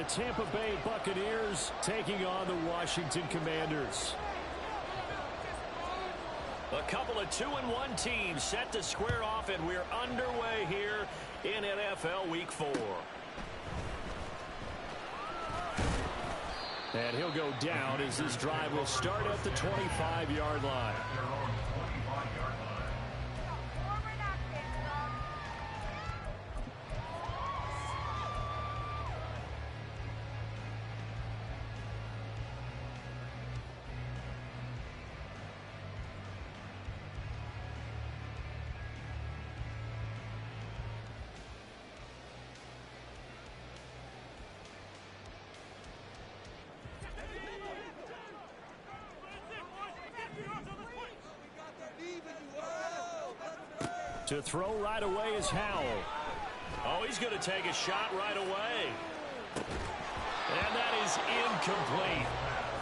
Tampa Bay Buccaneers taking on the Washington Commanders. A couple of 2-1 teams set to square off, and we're underway here in NFL Week 4. And he'll go down as this drive will start at the 25-yard line. To throw right away is Howell. Oh, he's going to take a shot right away. And that is incomplete.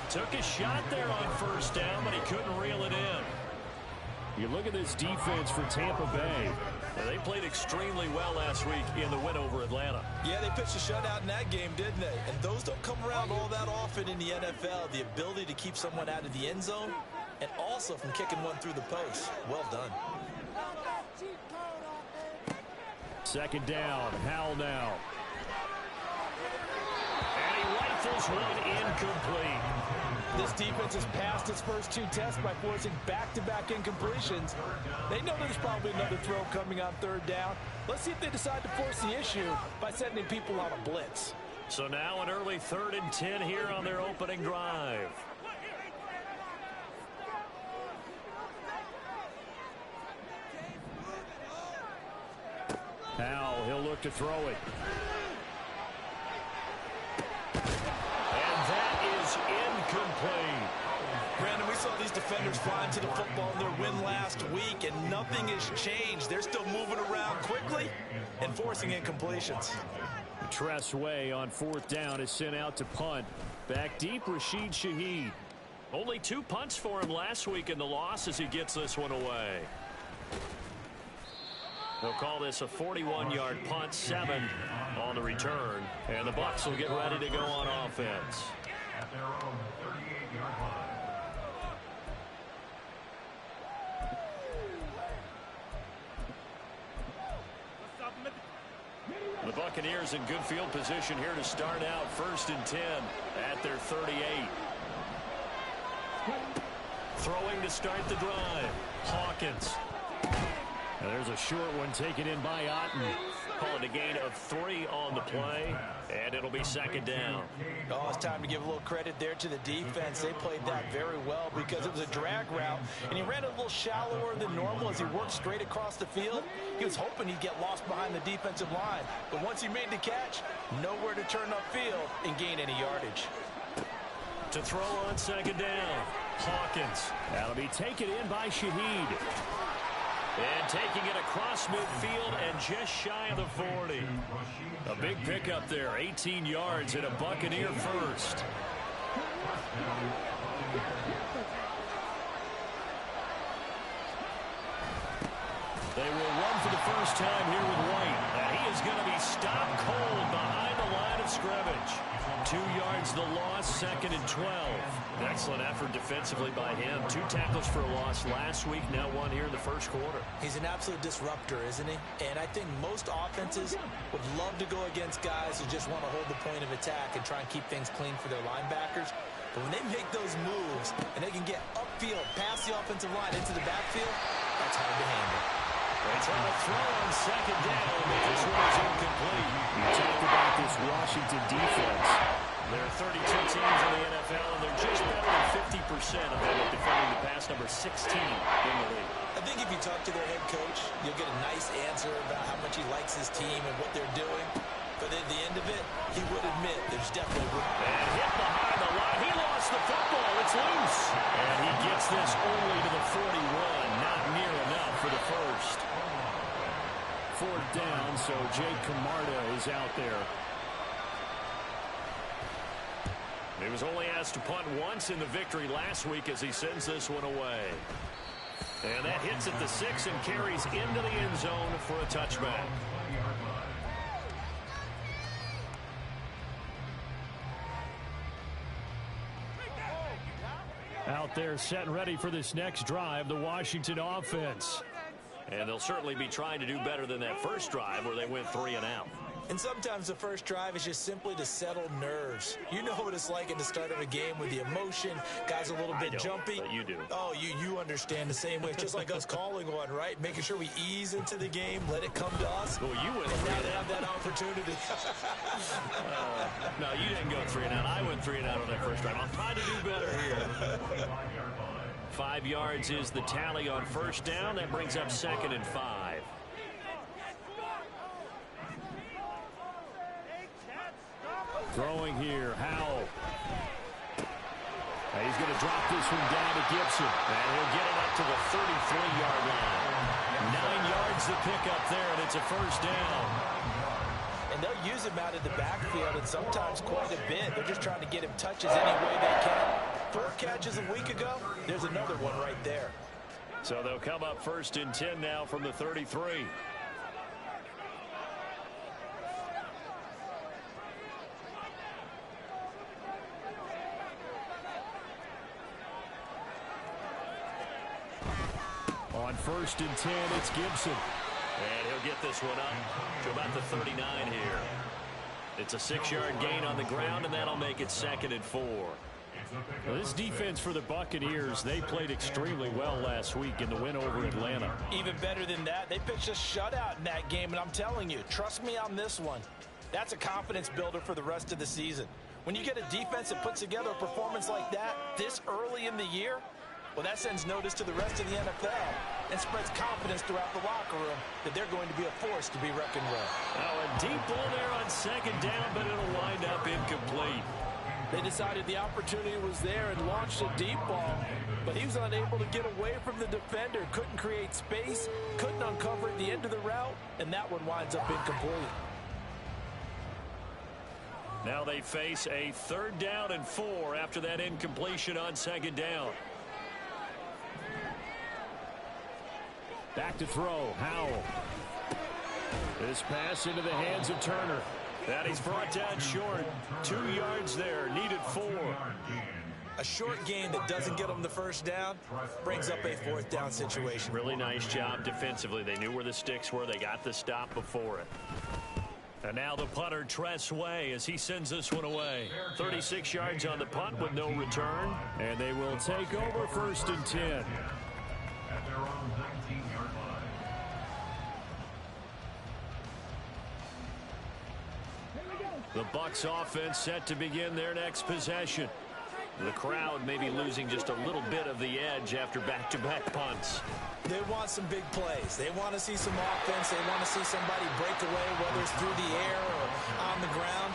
Took a shot there on first down, but he couldn't reel it in. You look at this defense for Tampa Bay. Now, they played extremely well last week in the win over Atlanta. Yeah, they pitched a shutout in that game, didn't they? And those don't come around all that often in the NFL. The ability to keep someone out of the end zone and also from kicking one through the post. Well done. Second down, Howell now. And he rifles one incomplete. This defense has passed its first two tests by forcing back-to-back incompletions. They know there's probably another throw coming on third down. Let's see if they decide to force the issue by sending people on a blitz. So now an early 3rd and 10 here on their opening drive. Howell, he'll look to throw it. And that is incomplete. Brandon, we saw these defenders flying to the football in their win last week, and nothing has changed. They're still moving around quickly and forcing incompletions. Tress Way on 4th down is sent out to punt. Back deep, Rashid Shaheed. Only 2 punts for him last week in the loss as he gets this one away. They'll call this a 41-yard punt, 7 on the return. And the Bucs will get ready to go on offense. At their own 38-yard line. The Buccaneers in good field position here to start out 1st and 10 at their 38. Throwing to start the drive. Hawkins. And there's a short one taken in by Otten. Call it a gain of 3 on the play, and it'll be 2nd down. Oh, it's time to give a little credit there to the defense. They played that very well because it was a drag route, and he ran a little shallower than normal as he worked straight across the field. He was hoping he'd get lost behind the defensive line, but once he made the catch, nowhere to turn upfield and gain any yardage. To throw on 2nd down, Hawkins. That'll be taken in by Shaheed. And taking it across midfield and just shy of the 40. A big pickup there, 18 yards and a Buccaneer first. They will run for the first time here with White. And he is going to be stopped cold behind the line of scrimmage. 2 yards the loss, 2nd and 12. Excellent effort defensively by him. 2 tackles for a loss last week, now 1 here in the first quarter. He's an absolute disruptor, isn't he? And I think most offenses would love to go against guys who just want to hold the point of attack and try and keep things clean for their linebackers. But when they make those moves and they can get upfield past the offensive line into the backfield, that's hard to handle. They try to throw on 2nd down, but this one is incomplete. You talk about this Washington defense. There are 32 teams in the NFL, and they're just better than 50% of them at defending the pass, number 16 in the league. I think if you talk to their head coach, you'll get a nice answer about how much he likes his team and what they're doing. But at the end of it, he would admit there's definitely room. And hit behind the line. He lost the football. It's loose. And he gets this only to the 41. Not near enough for the first. 4th down, so Jake Camarda is out there. He was only asked to punt once in the victory last week as he sends this one away. And that hits at the 6 and carries into the end zone for a touchback. Out there set and ready for this next drive, the Washington offense. And they'll certainly be trying to do better than that first drive where they went 3 and out. And sometimes the first drive is just simply to settle nerves. You know what it's like at the start of a game with the emotion. Guys a little bit jumpy. But you do. Oh, you understand the same way. It's just like us calling one, right? Making sure we ease into the game, let it come to us. Well, you went and now they have that opportunity. No, you didn't go 3 and out. I went 3 and out on that first drive. I'm trying to do better here. 5 yards is the tally on first down. That brings up 2nd and 5. Throwing here, Howell. He's going to drop this one down to Gibson. And he'll get it up to the 33-yard line. 9 yards to pick up there, and it's a first down. And they'll use him out of the backfield, and sometimes quite a bit. They're just trying to get him touches any way they can. 4 catches a week ago. There's another one right there. So they'll come up 1st and 10 now from the 33. On 1st and 10, it's Gibson. And he'll get this one up to about the 39 here. It's a 6-yard gain on the ground, and that'll make it 2nd and 4. Well, this defense for the Buccaneers, they played extremely well last week in the win over Atlanta. Even better than that, they pitched a shutout in that game, and I'm telling you, trust me on this one. That's a confidence builder for the rest of the season. When you get a defense that puts together a performance like that this early in the year, well, that sends notice to the rest of the NFL and spreads confidence throughout the locker room that they're going to be a force to be reckoned with. Now a deep ball there on 2nd down, but it'll wind up incomplete. They decided the opportunity was there and launched a deep ball, but he was unable to get away from the defender, couldn't create space, couldn't uncover at the end of the route, and that one winds up incomplete. Now they face a 3rd down and 4 after that incompletion on 2nd down. Back to throw, Howell. This pass into the hands of Turner. That he's brought down short. 2 yards there, needed 4. A short gain that doesn't get them the first down brings up a 4th down situation. Really nice job defensively. They knew where the sticks were. They got the stop before it. And now the punter, Tress Way, as he sends this one away. 36 yards on the punt with no return. And they will take over 1st and 10. At their own 19-yard line. The Bucs offense set to begin their next possession. The crowd may be losing just a little bit of the edge after back-to-back punts. They want some big plays. They want to see some offense. They want to see somebody break away, whether it's through the air or on the ground.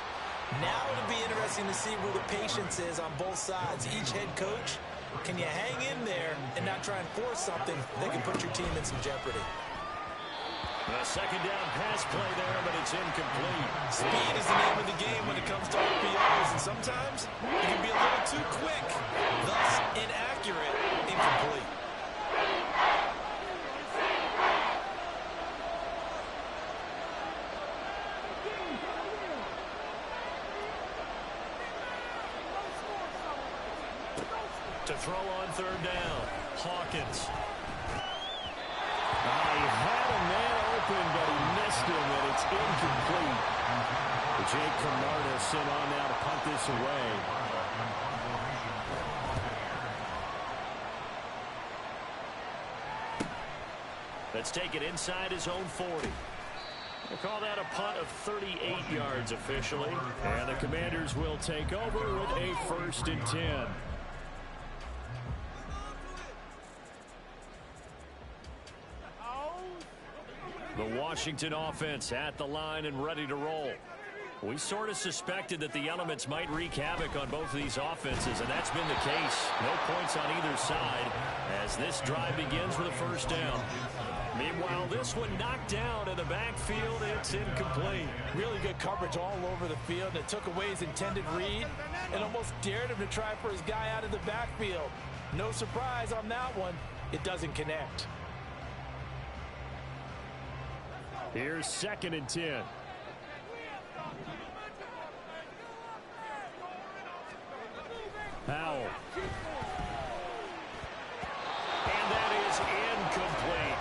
Now it'll be interesting to see where the patience is on both sides. Each head coach, can you hang in there and not try and force something that can put your team in some jeopardy? A 2nd down pass play there, but it's incomplete. Speed is the name of the game when it comes to RPOs, and sometimes it can be a little too quick, thus inaccurate, incomplete. To throw on 3rd down, Hawkins. He had a man open, but he missed him, and it's incomplete. Jake Camarda sent on now to punt this away. Let's take it inside his own 40. We'll call that a punt of 38 yards officially. And the Commanders will take over with a 1st and 10. The Washington offense at the line and ready to roll. We sort of suspected that the elements might wreak havoc on both of these offenses, and that's been the case. No points on either side as this drive begins with a 1st down. Meanwhile, this one knocked down in the backfield. It's incomplete. Really good coverage all over the field. It took away his intended read and almost dared him to try for his guy out of the backfield. No surprise on that one. It doesn't connect. Here's 2nd and 10. Howell. is incomplete.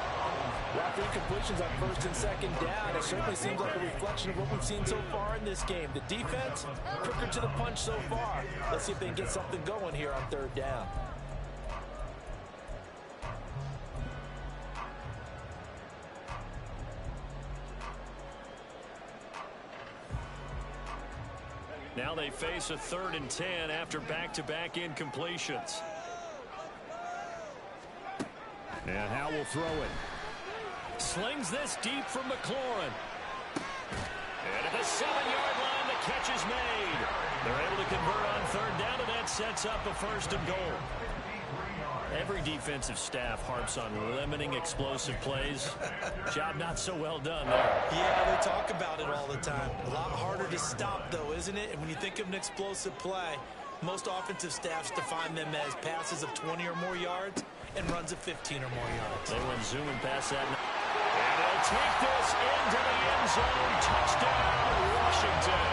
After incompletions on first and second down, it certainly seems like a reflection of what we've seen so far in this game. The defense, quicker to the punch so far. Let's see if they can get something going here on third down. Now they face a 3rd and 10 after back-to-back incompletions. And Howe will throw it. Slings this deep from McLaurin. And at the 7-yard line, the catch is made. They're able to convert on third down, and that sets up a 1st and goal. Every defensive staff harps on limiting explosive plays. Job not so well done there. Yeah, they talk about it all the time. A lot harder to stop, though, isn't it? And when you think of an explosive play, most offensive staffs define them as passes of 20 or more yards and runs of 15 or more yards. They went zooming past that. And they'll take this into the end zone. Touchdown, Washington.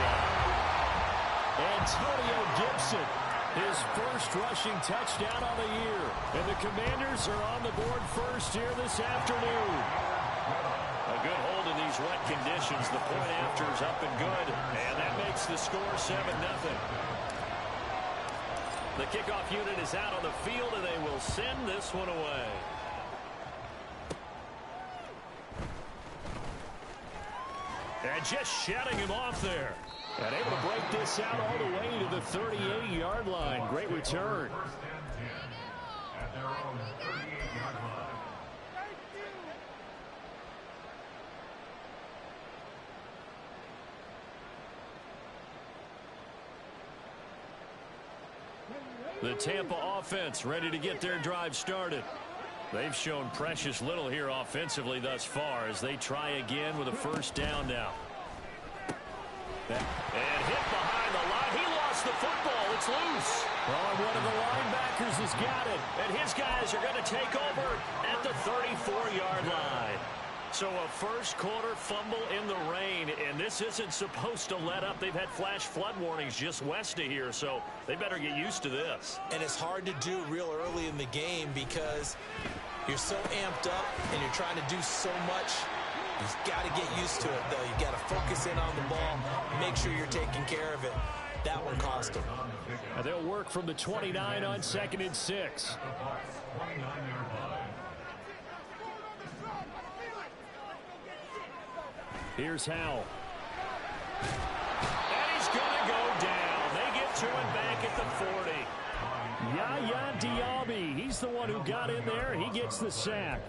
Antonio Gibson, his first rushing touchdown on the year. And the Commanders are on the board first here this afternoon. A good hold in these wet conditions. The point after is up and good. And that makes the score 7-0. The kickoff unit is out on the field, and they will send this one away. And just shutting him off there. And able to break this out all the way to the 38-yard line. Great return. At their own 38-yard line. The Tampa offense ready to get their drive started. They've shown precious little here offensively thus far as they try again with a 1st down now. And hit behind the line. He lost the football. It's loose. Oh, one of the linebackers has got it. And his guys are going to take over at the 34-yard line. So a first-quarter fumble in the rain, and this isn't supposed to let up. They've had flash flood warnings just west of here, so they better get used to this. And it's hard to do real early in the game because you're so amped up and you're trying to do so much. You've got to get used to it, though. You've got to focus in on the ball, make sure you're taking care of it. That one cost them. And they'll work from the 29 on 2nd and 6. Here's Howell. And he's going to go down. They get to him back at the 40. Yaya Diaby, he's the one who got in there. He gets the sack.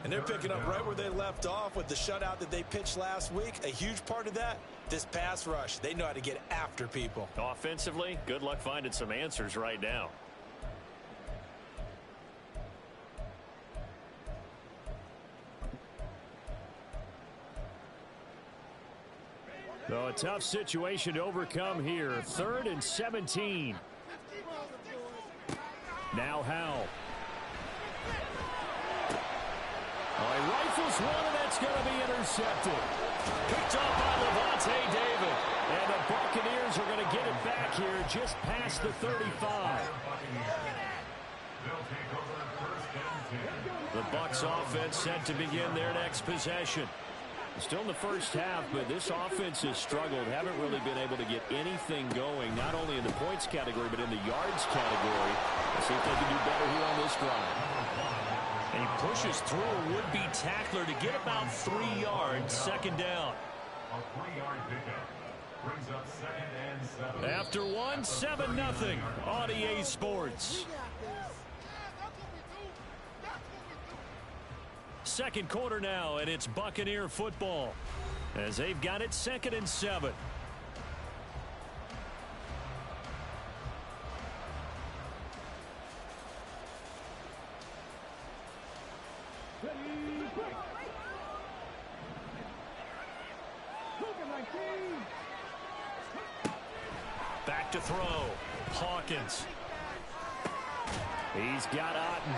And they're picking up right where they left off with the shutout that they pitched last week. A huge part of that, this pass rush. They know how to get after people. Offensively, good luck finding some answers right now. So a tough situation to overcome here. 3rd and 17. Now Howe. Oh, he rifles one, and that's going to be intercepted. Picked up by Levante David. And the Buccaneers are going to get it back here just past the 35. The Bucs offense set to begin their next possession. Still in the first half, but this offense has struggled. Haven't really been able to get anything going, not only in the points category, but in the yards category. Let's see if they can do better here on this drive. And he pushes through a would-be tackler to get about 3 yards, 2nd down. A 3-yard pickup brings up 2nd and 7. After 7-0 on EA Sports. Second quarter now, and it's Buccaneer football as they've got it 2nd and 7. Back to throw. Hawkins. He's got Otten.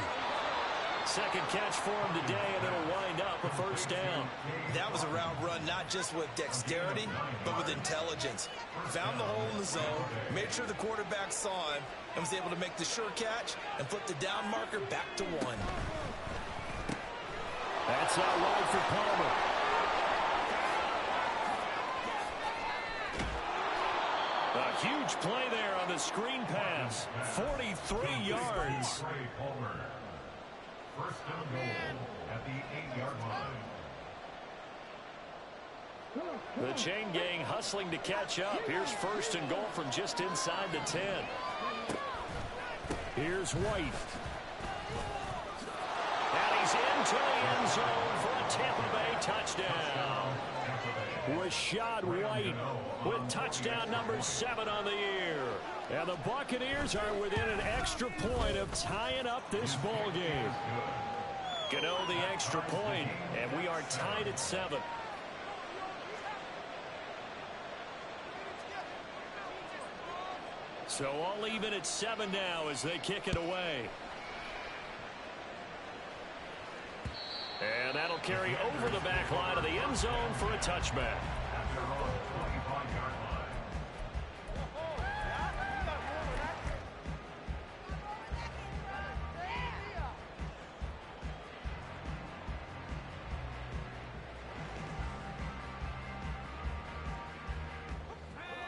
Second catch for him today, and it'll wind up a 1st down. That was a route run not just with dexterity, but with intelligence. Found the hole in the zone, made sure the quarterback saw him, and was able to make the sure catch and flip the down marker back to 1. That's out wide for Palmer. A huge play there on the screen pass. 43 yards. First and goal at the 8-yard line. The chain gang hustling to catch up. Here's first and goal from just inside the 10. Here's White. And he's into the end zone for a Tampa Bay touchdown. Rashad White with touchdown number 7 on the year. And the Buccaneers are within an extra point of tying up this ball game. Gano the extra point, and we are tied at 7. So all even at 7 now as they kick it away. And that'll carry over the back line of the end zone for a touchback.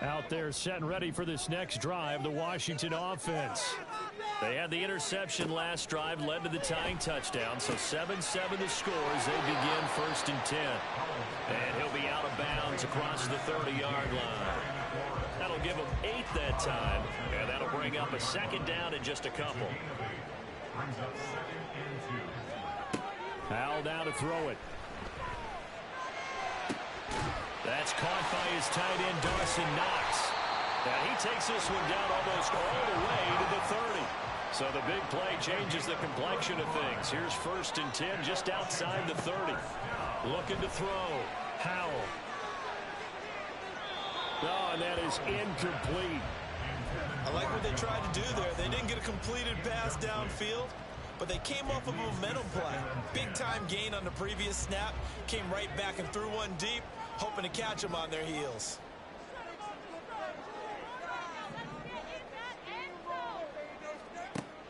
Out there set and ready for this next drive, the Washington offense. They had the interception last drive, led to the tying touchdown, so 7-7 the score as they begin first and 10. And he'll be out of bounds across the 30-yard line. That'll give him 8 that time, and that'll bring up a second down in just a couple. Howell down to throw it. That's caught by his tight end, Dawson Knox. And he takes this one down almost all the way to the 30. So the big play changes the complexion of things. Here's first and 10 just outside the 30. Looking to throw. Howell. Oh, and that is incomplete. I like what they tried to do there. They didn't get a completed pass downfield, but they came off of a momentum play. Big-time gain on the previous snap. Came right back and threw one deep, hoping to catch them on their heels.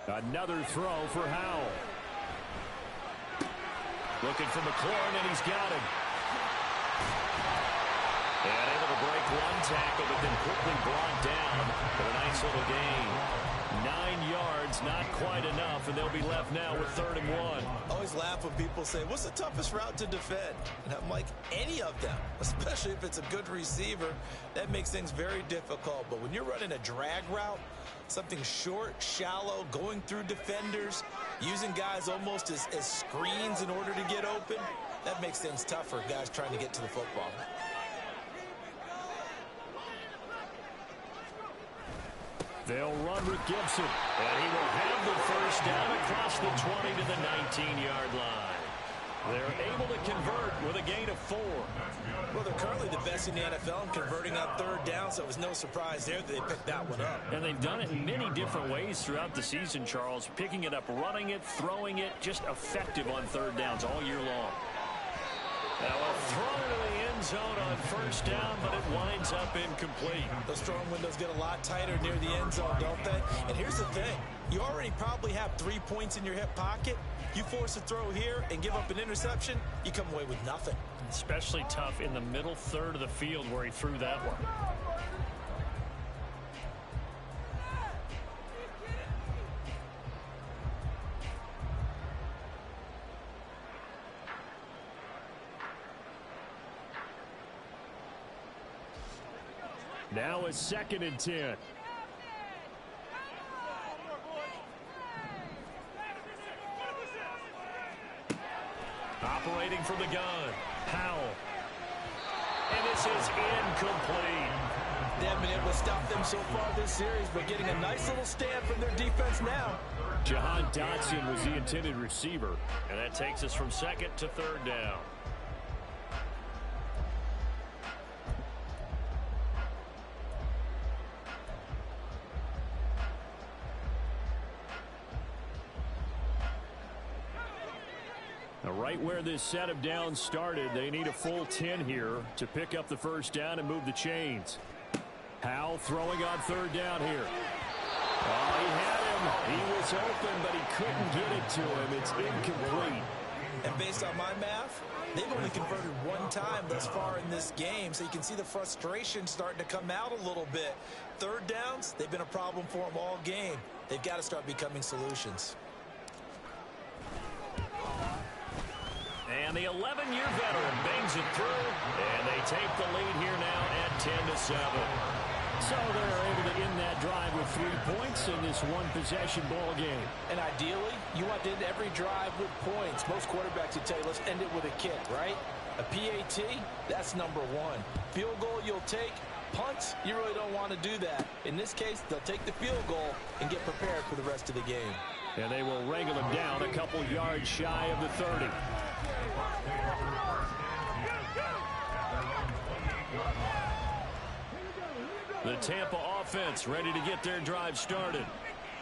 Another throw for Howell. Looking for McLaurin, and he's got him. And able to break one tackle, but then quickly brought down for a nice little gain. 9 yards, not quite enough, and they'll be left now with 3rd and 1. I always laugh when people say, what's the toughest route to defend? And I'm like, any of them, especially if it's a good receiver. That makes things very difficult. But when you're running a drag route, something short, shallow, going through defenders, using guys almost as screens in order to get open, that makes things tough for guys trying to get to the football. They'll run with Gibson, and he will have the first down across the 20 to the 19-yard line. They're able to convert with a gain of 4. Well, they're currently the best in the NFL in converting on 3rd down, so it was no surprise there that they picked that one up. And they've done it in many different ways throughout the season, Charles. Picking it up, running it, throwing it, just effective on 3rd downs all year long. Now a throw to the end zone on first down, but it winds up incomplete. Those throwing windows get a lot tighter near the end zone, don't they? And here's the thing. You already probably have 3 points in your hip pocket. You force a throw here and give up an interception, you come away with nothing. Especially tough in the middle third of the field where he threw that one. Now a 2nd and 10. Operating from the gun, Howell. And this is incomplete. They haven't been able to stop them so far this series, but getting a nice little stand from their defense now. Jahan Dotson was the intended receiver, and that takes us from 2nd to 3rd down. Right where this set of downs started, they need a full 10 here to pick up the first down and move the chains. Howell throwing on 3rd down here. Oh, he had him. He was open, but he couldn't get it to him. It's incomplete. And based on my math, they've only converted one time thus far in this game, so you can see the frustration starting to come out a little bit. Third downs, they've been a problem for them all game. They've got to start becoming solutions. And the 11-year veteran bangs it through, and they take the lead here now at 10-7. So they're able to end that drive with 3 points in this one-possession ball game. And ideally, you want to end every drive with points. Most quarterbacks would tell you, let's end it with a kick, right? A PAT, that's number one. Field goal you'll take. Punts, you really don't want to do that. In this case, they'll take the field goal and get prepared for the rest of the game. And they will wrangle him down a couple yards shy of the 30. The Tampa offense ready to get their drive started.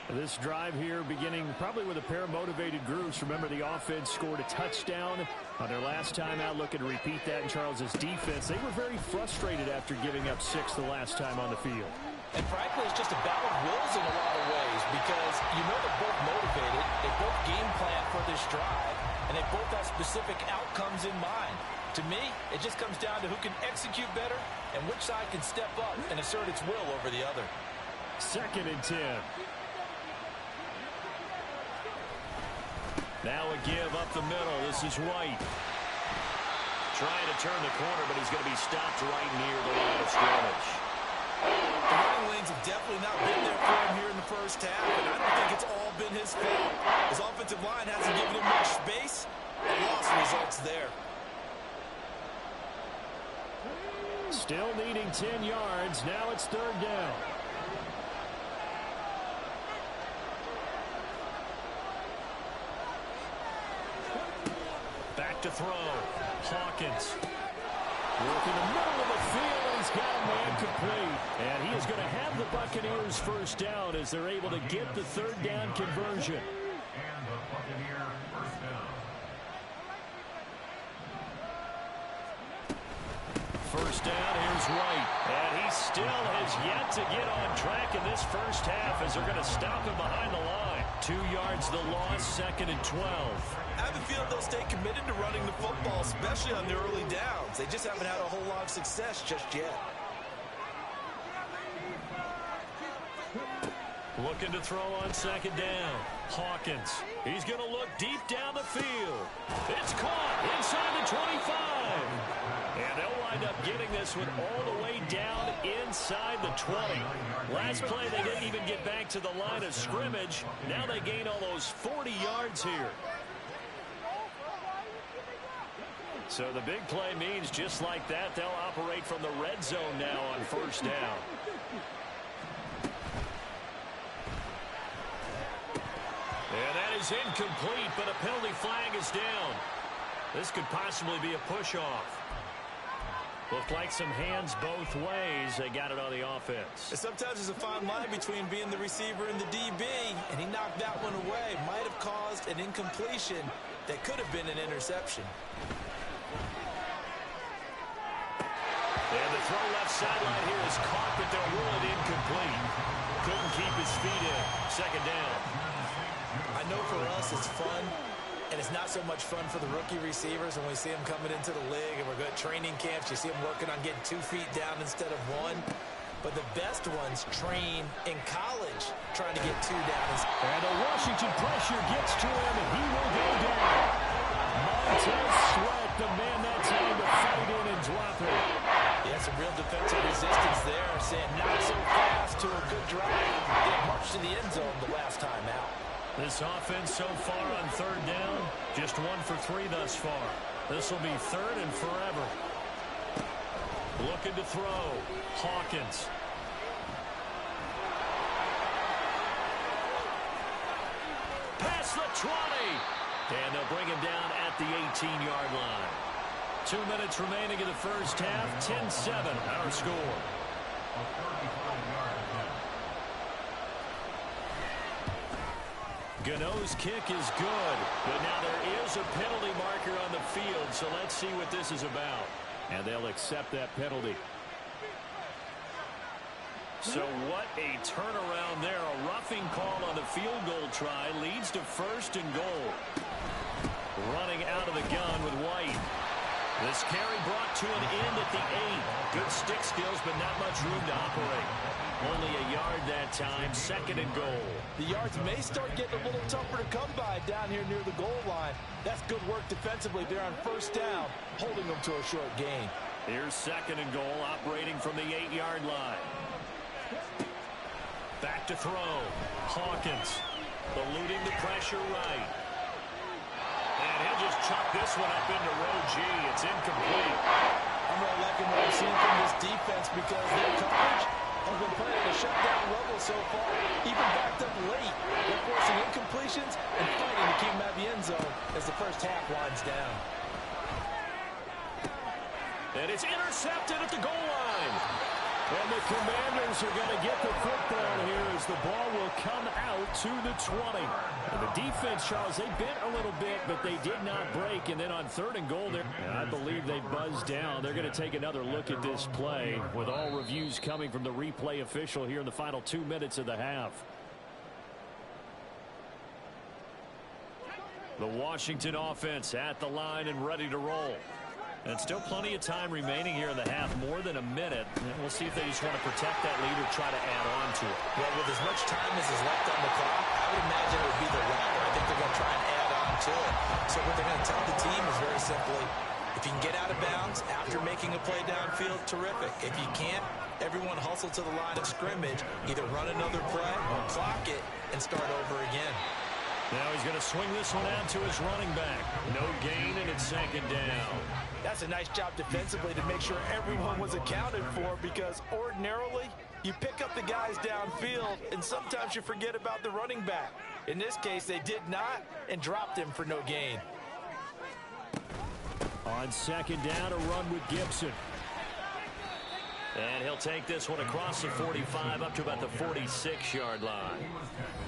This drive here beginning probably with a pair of motivated groups. Remember, the offense scored a touchdown on their last time out. Looking to repeat that in Charles's defense. They were very frustrated after giving up 6 the last time on the field. And frankly, it's just a battle of wills in a lot of ways because you know they're both motivated. They both game plan for this drive, and they both have specific outcomes in mind. To me, it just comes down to who can execute better and which side can step up and assert its will over the other. 2nd and 10. Now a give up the middle. This is White. Trying to turn the corner, but he's going to be stopped right near the line of scrimmage. The running lanes have definitely not been there for him here in the first half, and I don't think it's all been his fault. His offensive line hasn't given him much space. A loss results there. Still needing 10 yards. Now it's 3rd down. Back to throw. Hawkins. Working the middle of the field, and he's got a man complete. And he is going to have the Buccaneers first down as they're able to get the 3rd down conversion. And the Buccaneer first down. First down, here's White. And he still has yet to get on track in this first half as they're going to stop him behind the line. 2 yards the loss, 2nd and 12. I have a feeling they'll stay committed to running the football, especially on the early downs. They just haven't had a whole lot of success just yet. Looking to throw on 2nd down. Hawkins. He's going to look deep down the field. It's caught inside the 25. And they'll wind up getting this one all the way down inside the 20. Last play, they didn't even get back to the line of scrimmage. Now they gain almost 40 yards here. So the big play means just like that, they'll operate from the red zone now on 1st down. And that is incomplete, but a penalty flag is down. This could possibly be a push-off. Looked like some hands both ways. They got it on the offense. Sometimes there's a fine line between being the receiver and the DB, and he knocked that one away. Might have caused an incompletion that could have been an interception. And the throw left sideline here is caught, but they'll rule it incomplete. Couldn't keep his feet in. 2nd down. I know for us it's fun, and it's not so much fun for the rookie receivers when we see them coming into the league and we're good training camps. You see them working on getting 2 feet down instead of 1. But the best ones train in college trying to get 2 down. And the Washington pressure gets to him, and he will go down. Montez Sweat, the man that time to fight in and drop it. Yeah, some real defensive resistance there. Saying not so fast to a good drive. They marched to the end zone the last time out. This offense so far on 3rd down, just 1 for 3 thus far. This will be 3rd and forever. Looking to throw. Hawkins. Past the 20. And they'll bring him down at the 18-yard line. 2 minutes remaining in the first half. 10-7 our score. A 35-yard attempt. Gano's kick is good, but now there is a penalty marker on the field, so let's see what this is about. And they'll accept that penalty. So what a turnaround there. A roughing call on the field goal try leads to 1st and goal. Running out of the gun with White. This carry brought to an end at the 8. Good stick skills, but not much room to operate. Only a yard that time, 2nd and goal. The yards may start getting a little tougher to come by down here near the goal line. That's good work defensively there on 1st down, holding them to a short gain. Here's 2nd and goal, operating from the 8-yard line. Back to throw. Hawkins eluding the pressure right. And he'll just chuck this one up into row G. It's incomplete. I'm really liking what I've seen from this defense because their coverage has been playing at a shutdown level so far, even backed up late. They're forcing incompletions and fighting to keep them out of the end zone as the first half winds down. And it's intercepted at the goal line. And the Commanders are going to get the football here as the ball will come out to the 20. And the defense, Charles, they bent a little bit, but they did not break. And then on 3rd and goal, I believe they buzzed down. They're going to take another look at this play with all reviews coming from the replay official here in the final 2 minutes of the half. The Washington offense at the line and ready to roll. And still plenty of time remaining here in the half, more than a minute. And we'll see if they just want to protect that lead or try to add on to it. Well, with as much time as is left on the clock, I would imagine it would be the latter. I think they're going to try and add on to it. So what they're going to tell the team is very simply, if you can get out of bounds after making a play downfield, terrific. If you can't, everyone hustle to the line of scrimmage, either run another play or clock it and start over again. Now he's going to swing this one out to his running back. No gain, and it's 2nd down. That's a nice job defensively to make sure everyone was accounted for, because ordinarily you pick up the guys downfield and sometimes you forget about the running back. In this case, they did not and dropped him for no gain. On 2nd down, a run with Gibson. And he'll take this one across the 45 up to about the 46-yard line.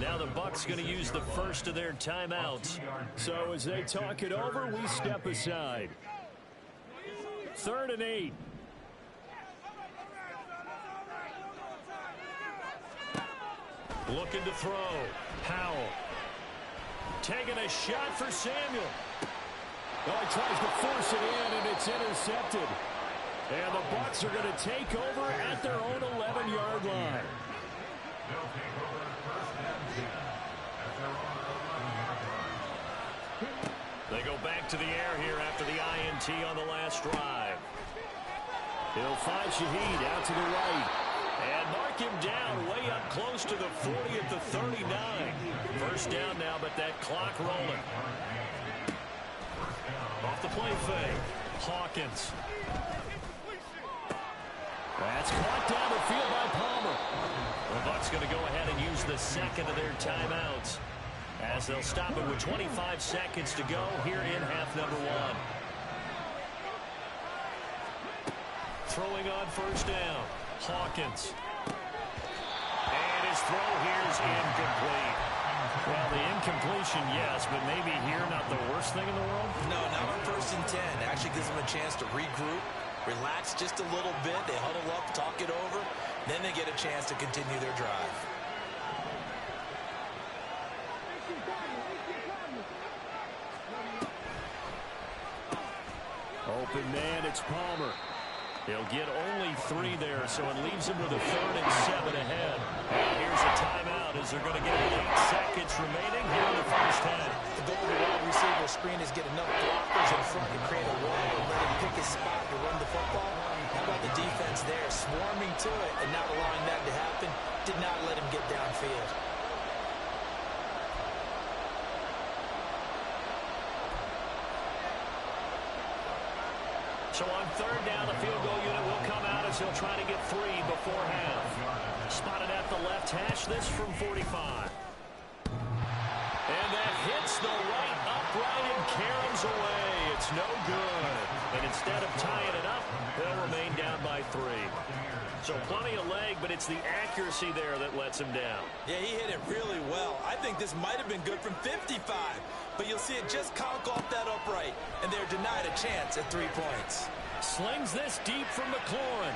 Now the Bucs going to use the first of their timeouts. So as they talk it over, we step aside. 3rd and 8. Looking to throw. Howell. Taking a shot for Samuel. Oh, he tries to force it in, and it's intercepted. And the Bucs are going to take over at their own 11-yard line. They go back to the air here after the INT on the last drive. He'll find Shaheed out to the right. And mark him down way up close to the 40 at the 39. 1st down now, but that clock rolling. Off the play fake. Hawkins. That's caught down the field by Palmer. The Bucs going to go ahead and use the 2nd of their timeouts, as they'll stop it with 25 seconds to go here in half number 1. Throwing on 1st down. Hawkins. And his throw here is incomplete. Well, the incompletion, yes, but maybe here not the worst thing in the world? No, not on 1st and 10. Actually gives them a chance to regroup, relax just a little bit. They huddle up, talk it over. Then they get a chance to continue their drive. Open man, it's Palmer. He'll get only 3 there, so it leaves him with a 3rd and 7 ahead. And here's a timeout as they're going to get 8 seconds remaining here in the 1st half. The goal of the wide receiver screen is get enough blockers in front to create a wall and let him pick his spot to run the football. How about the defense there, swarming to it and not allowing that to happen? Did not let him get downfield. So on 3rd down, the field goal unit will come out as he'll try to get 3 before half. Spotted at the left hash, this from 45. And that hits the right upright and caroms away. It's no good. And instead of tying it up, they'll remain down by 3. So plenty of leg, but it's the accuracy there that lets him down. Yeah, he hit it really well. I think this might have been good from 55. But you'll see it just conk off that upright, and they're denied a chance at 3 points. Slings this deep from McLaurin.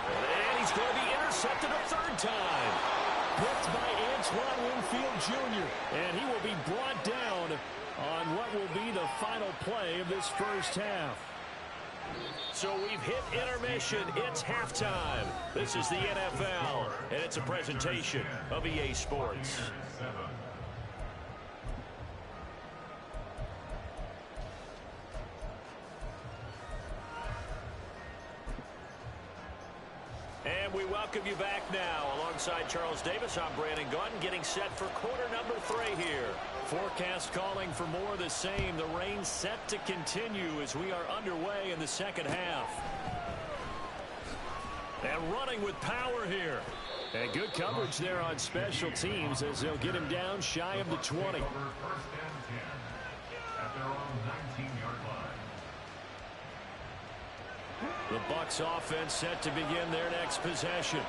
And he's going to be intercepted a 3rd time. Picked by Antoine Winfield Jr. And he will be brought down on what will be the final play of this first half. So we've hit intermission. It's halftime. This is the NFL, and it's a presentation of EA Sports. And we welcome you back now. Alongside Charles Davis, I'm Brandon Gunn, getting set for quarter number 3 here. Forecast calling for more of the same. The rain set to continue as we are underway in the second half. And running with power here. And good coverage there on special teams as they'll get him down shy of the 20. First and 10 at their own 19-yard line. The Bucs offense set to begin their next possession.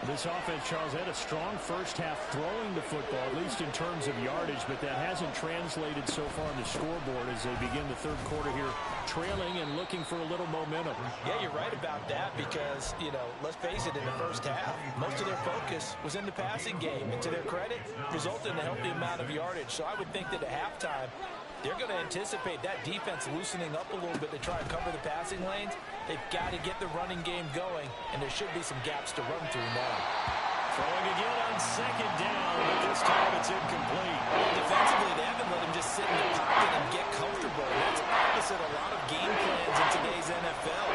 This offense, Charles, had a strong first half throwing the football, at least in terms of yardage, but that hasn't translated so far on the scoreboard as they begin the third quarter here, trailing and looking for a little momentum. Yeah, you're right about that because, you know, let's face it, in the first half, most of their focus was in the passing game, and to their credit, resulted in a healthy amount of yardage. So I would think that at halftime, they're going to anticipate that defense loosening up a little bit to try and cover the passing lanes. They've got to get the running game going, and there should be some gaps to run through now. Throwing again on second down, but this time it's incomplete. Defensively, they haven't let him just sit in the pocket and get comfortable. That's opposite a lot of game plans in today's NFL.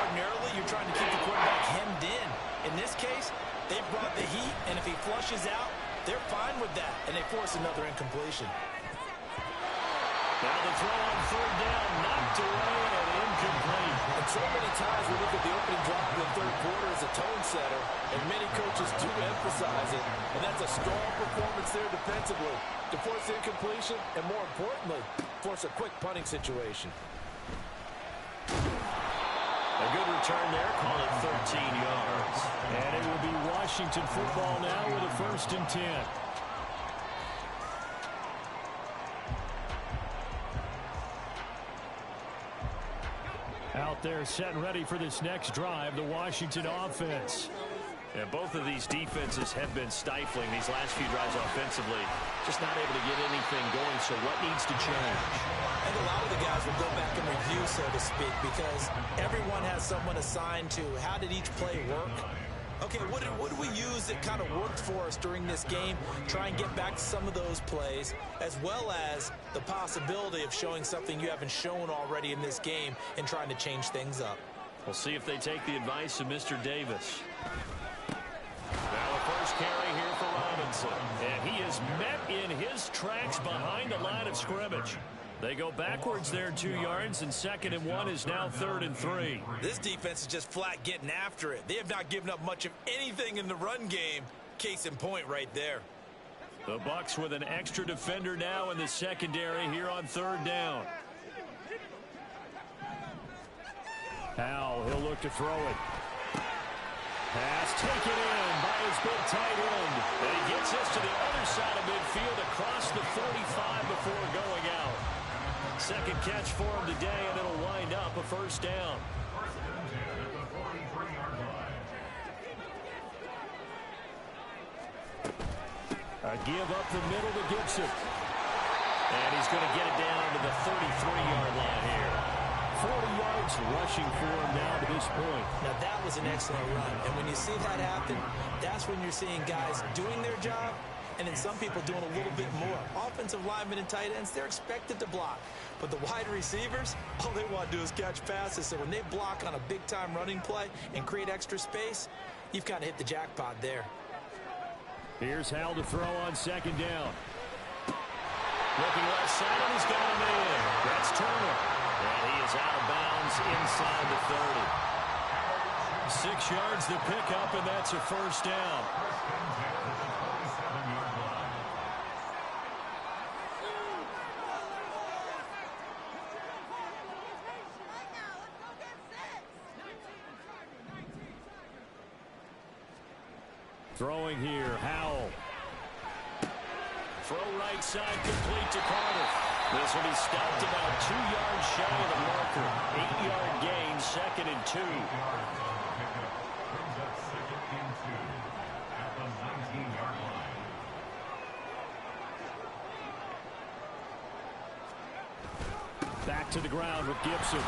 Ordinarily, you're trying to keep the quarterback hemmed in. In this case, they've brought the heat, and if he flushes out, they're fine with that, and they force another incompletion. Now the throw on third down, knocked away and incomplete. And so many times we look at the opening drive of the third quarter as a tone setter, and many coaches do emphasize it, and that's a strong performance there defensively to force incompletion and, more importantly, force a quick punting situation. A good return there, call it 13 yards. And it will be Washington football now with a 1st and 10. Out there set and ready for this next drive, the Washington offense. And both of these defenses have been stifling these last few drives offensively. Just not able to get anything going, so what needs to change? And a lot of the guys will go back and review, so to speak, because everyone has someone assigned to how did each play work. Okay, what did we use that kind of worked for us during this game? Try and get back to some of those plays, as well as the possibility of showing something you haven't shown already in this game and trying to change things up. We'll see if they take the advice of Mr. Davis. Now a first carry here for Robinson. And he is met in his tracks behind the line of scrimmage. They go backwards there 2 yards, and 2nd and 1 is now 3rd and 3. This defense is just flat getting after it. They have not given up much of anything in the run game. Case in point right there. The Bucs with an extra defender now in the secondary here on 3rd down. Howell, he'll look to throw it. Pass taken in by his big tight end. And he gets this to the other side of midfield across the 45 before going out. Second catch for him today, and it'll wind up a 1st down. A give up the middle to Gibson. And he's going to get it down to the 33-yard line here. 40 yards rushing for him now to this point. Now that was an excellent run. And when you see that happen, that's when you're seeing guys doing their job and then some people doing a little bit more. Offensive linemen and tight ends, they're expected to block. But the wide receivers, all they want to do is catch passes. So when they block on a big-time running play and create extra space, you've kind of hit the jackpot there. Here's Howell to throw on 2nd down. Looking left side, and he's got him in. That's Turner. And he is out of bounds inside the 30. 6 yards the pickup, and that's a 1st down. Throwing here, Howell. Throw right side complete to Carter. This will be stopped about 2 yards shy of the marker. 8-yard gain, 2nd and 2. Brings up 2nd and 2 at the 19-yard line. to the ground with Gibson.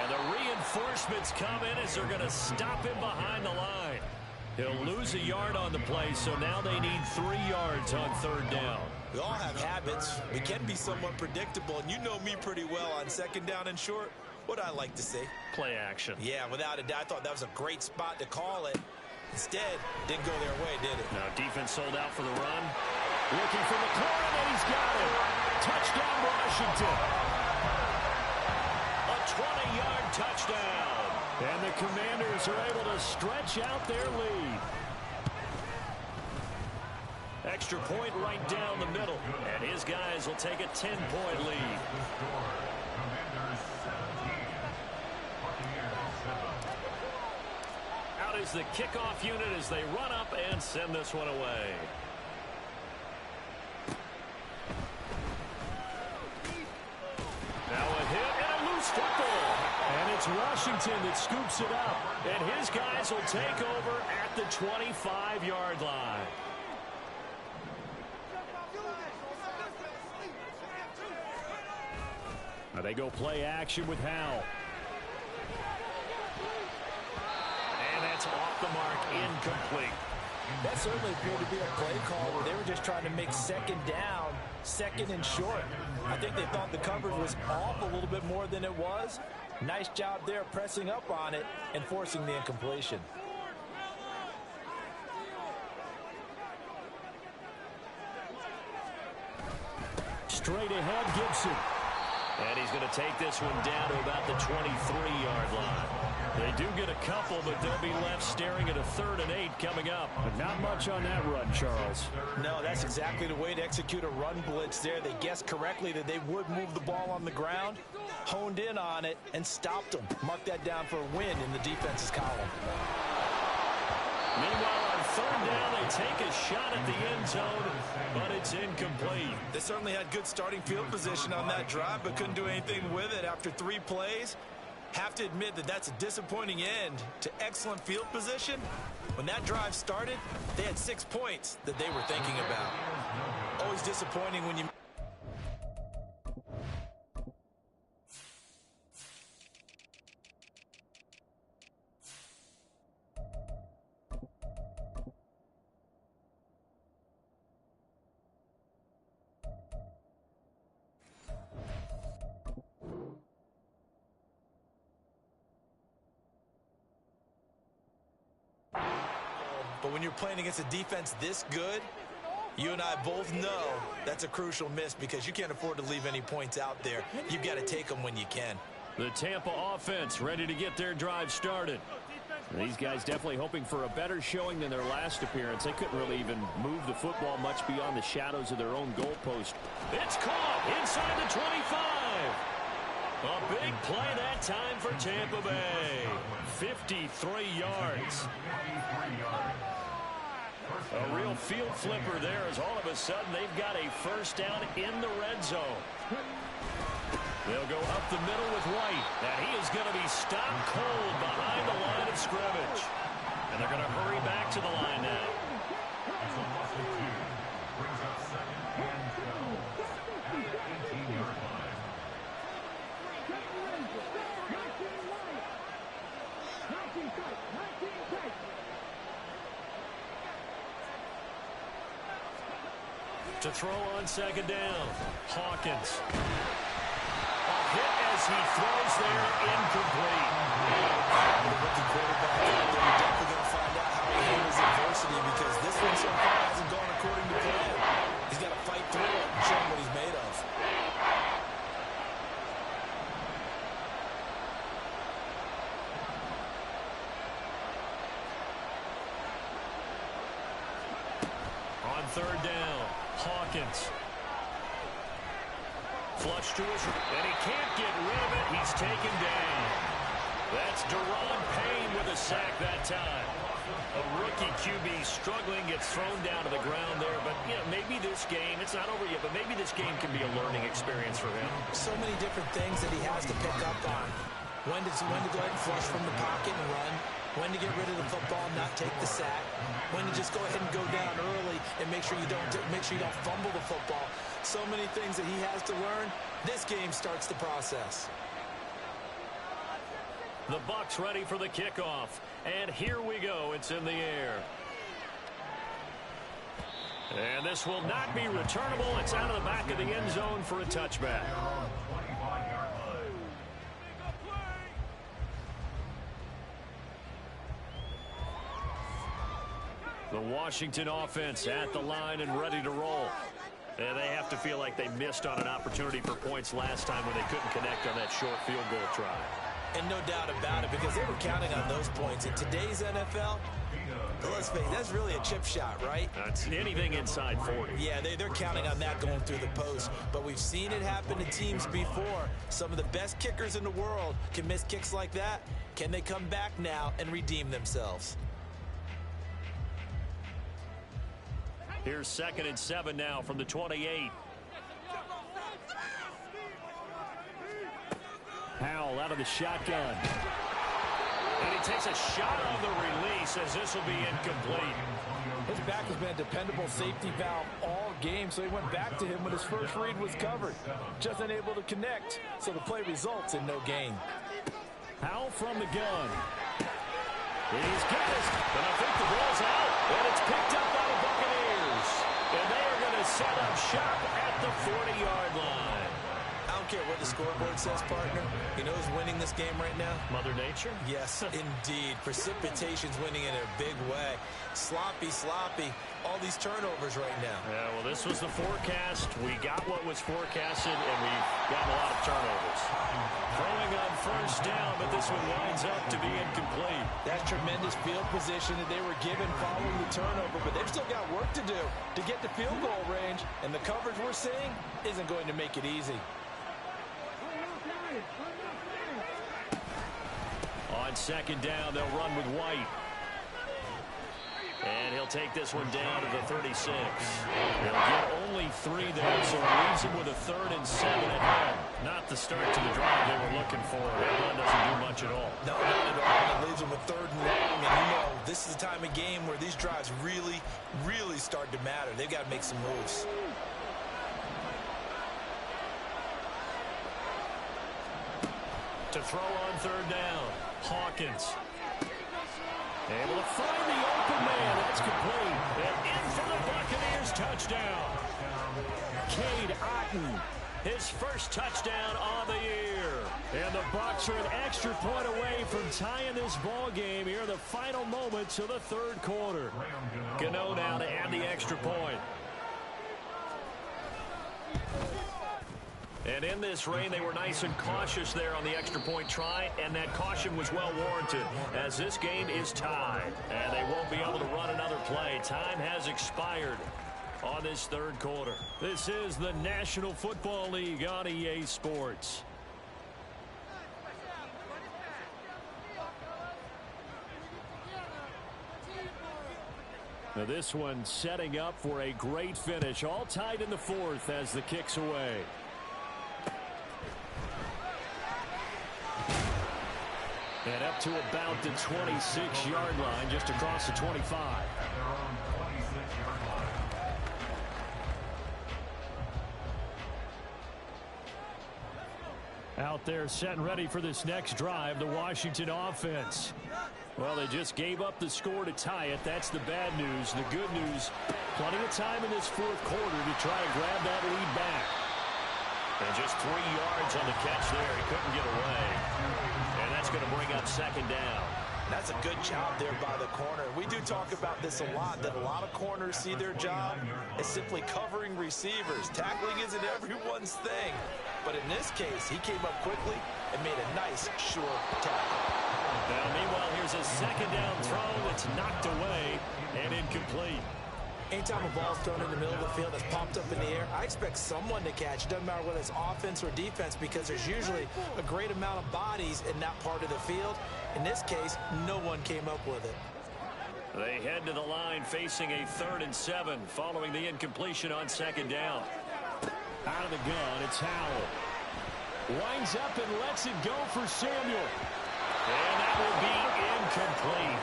And the reinforcements come in as they're going to stop him behind the line. He'll lose a yard on the play, so now they need 3 yards on 3rd down. We all have habits. We can be somewhat predictable, and you know me pretty well on 2nd down and short. What I like to say? Play action. Yeah, without a doubt. I thought that was a great spot to call it. Instead, didn't go their way, did it? Now defense sold out for the run. Looking for McLaurin, and he's got it. Touchdown, Washington. A 20-yard touchdown. And the Commanders are able to stretch out their lead. Extra point right down the middle. And his guys will take a 10-point lead. Out is the kickoff unit as they run up and send this one away. Now a hit and a loose football. And it's Washington that scoops it up. And his guys will take over at the 25-yard line. Now they go play action with Howell. And that's off the mark, incomplete. That certainly appeared to be a play call where they were just trying to make 2nd down, 2nd and short. I think they thought the coverage was off a little bit more than it was. Nice job there pressing up on it and forcing the incompletion. Straight ahead, Gibson. And he's going to take this one down to about the 23-yard line. They do get a couple, but they'll be left staring at a 3rd and 8 coming up. But not much on that run, Charles. No, that's exactly the way to execute a run blitz there. They guessed correctly that they would move the ball on the ground, honed in on it, and stopped them. Mark that down for a win in the defense's column. Meanwhile, on 3rd down, they take a shot at the end zone, but it's incomplete. They certainly had good starting field position on that drive, but couldn't do anything with it after 3 plays. Have to admit that that's a disappointing end to excellent field position. When that drive started, they had 6 points that they were thinking about. Always disappointing when you... But when you're playing against a defense this good, you and I both know that's a crucial miss because you can't afford to leave any points out there. You've got to take them when you can. The Tampa offense ready to get their drive started. These guys definitely hoping for a better showing than their last appearance. They couldn't really even move the football much beyond the shadows of their own goalpost. It's caught inside the 25. A big play that time for Tampa Bay. 53 yards. A real field flipper there as all of a sudden they've got a 1st down in the red zone. They'll go up the middle with White, and he is going to be stopped cold behind the line of scrimmage. And they're going to hurry back to the line now. To throw on 2nd down, Hawkins. A hit as he throws there, incomplete. The rookie quarterback out there, you're definitely going to find out how he handles adversity because this one so far hasn't gone according to plan. He's got to fight through it and show him what he's made of. On 3rd down, Hawkins. Flush to his, and he can't get rid of it. He's taken down. That's Deron Payne with a sack that time. A rookie QB struggling, gets thrown down to the ground there. But, you know, maybe this game, it's not over yet, but maybe this game can be a learning experience for him. So many different things that he has to pick up on. When to go ahead and flush from the pocket and run. When to get rid of the football, not take the sack. When to just go ahead and go down early and make sure you don't fumble the football. So many things that he has to learn. This game starts the process. The Bucs ready for the kickoff. And here we go. It's in the air. And this will not be returnable. It's out of the back of the end zone for a touchback. The Washington offense at the line and ready to roll. And they have to feel like they missed on an opportunity for points last time when they couldn't connect on that short field goal try. And no doubt about it, because they were counting on those points. In today's NFL, let's face it, that's really a chip shot, right? That's anything inside 40. Yeah, they're counting on that going through the post. But we've seen it happen to teams before. Some of the best kickers in the world can miss kicks like that. Can they come back now and redeem themselves? Here's 2nd and 7 now from the 28. Howell out of the shotgun. And he takes a shot on the release as this will be incomplete. His back has been a dependable safety valve all game, so he went back to him when his first read was covered. Just unable to connect, so the play results in no gain. Howell from the gun. He's got it. And I think the ball's out. And it's picked up by the Buccaneers. And they are going to set up shop at the 40-yard line. I don't care what the scoreboard says, partner. You know who's winning this game right now? Mother Nature? Yes, indeed. Precipitation's winning in a big way. Sloppy. All these turnovers right now. Yeah, well, this was the forecast. We got what was forecasted, and we've gotten a lot of turnovers. Throwing on first down, but this one winds up to be incomplete. That's tremendous field position that they were given following the turnover, but they've still got work to do to get to field goal range, and the coverage we're seeing isn't going to make it easy. On 2nd down, they'll run with White. And he'll take this one down to the 36. They'll get only 3 there, so it leaves him with a 3rd and 7 at home. Not the start to the drive they were looking for. That run doesn't do much at all. No, not at all. It leaves them with 3rd and long, and you know this is the time of game where these drives really start to matter. They've got to make some moves. To throw on 3rd down, Hawkins. Able to find the open man. That's complete. And in for the Buccaneers touchdown. Cade Otton, his first touchdown on the year. And the Bucs are an extra point away from tying this ball game here in the final moments of the 3rd quarter. Gano now to add the extra point. And in this rain, they were nice and cautious there on the extra point try, and that caution was well warranted as this game is tied. And they won't be able to run another play. Time has expired on this 3rd quarter. This is the National Football League on EA Sports. Now this one setting up for a great finish. All tied in the 4th as the kick's away. And up to about the 26-yard line, just across the 25. Out there set and ready for this next drive, the Washington offense. Well, they just gave up the score to tie it. That's the bad news. The good news, plenty of time in this 4th quarter to try to grab that lead back. And just 3 yards on the catch there. He couldn't get away. And that's going to bring up 2nd down. That's a good job there by the corner. We do talk about this a lot, that a lot of corners see their job as simply covering receivers. Tackling isn't everyone's thing. But in this case, he came up quickly and made a nice, sure tackle. Now, meanwhile, here's a 2nd down throw that's knocked away and incomplete. Anytime a ball's thrown in the middle of the field that's popped up in the air, I expect someone to catch. It doesn't matter whether it's offense or defense, because there's usually a great amount of bodies in that part of the field. In this case, no one came up with it. They head to the line facing a 3rd and 7 following the incompletion on 2nd down. Out of the gun, it's Howell. Winds up and lets it go for Samuel. And that will be incomplete.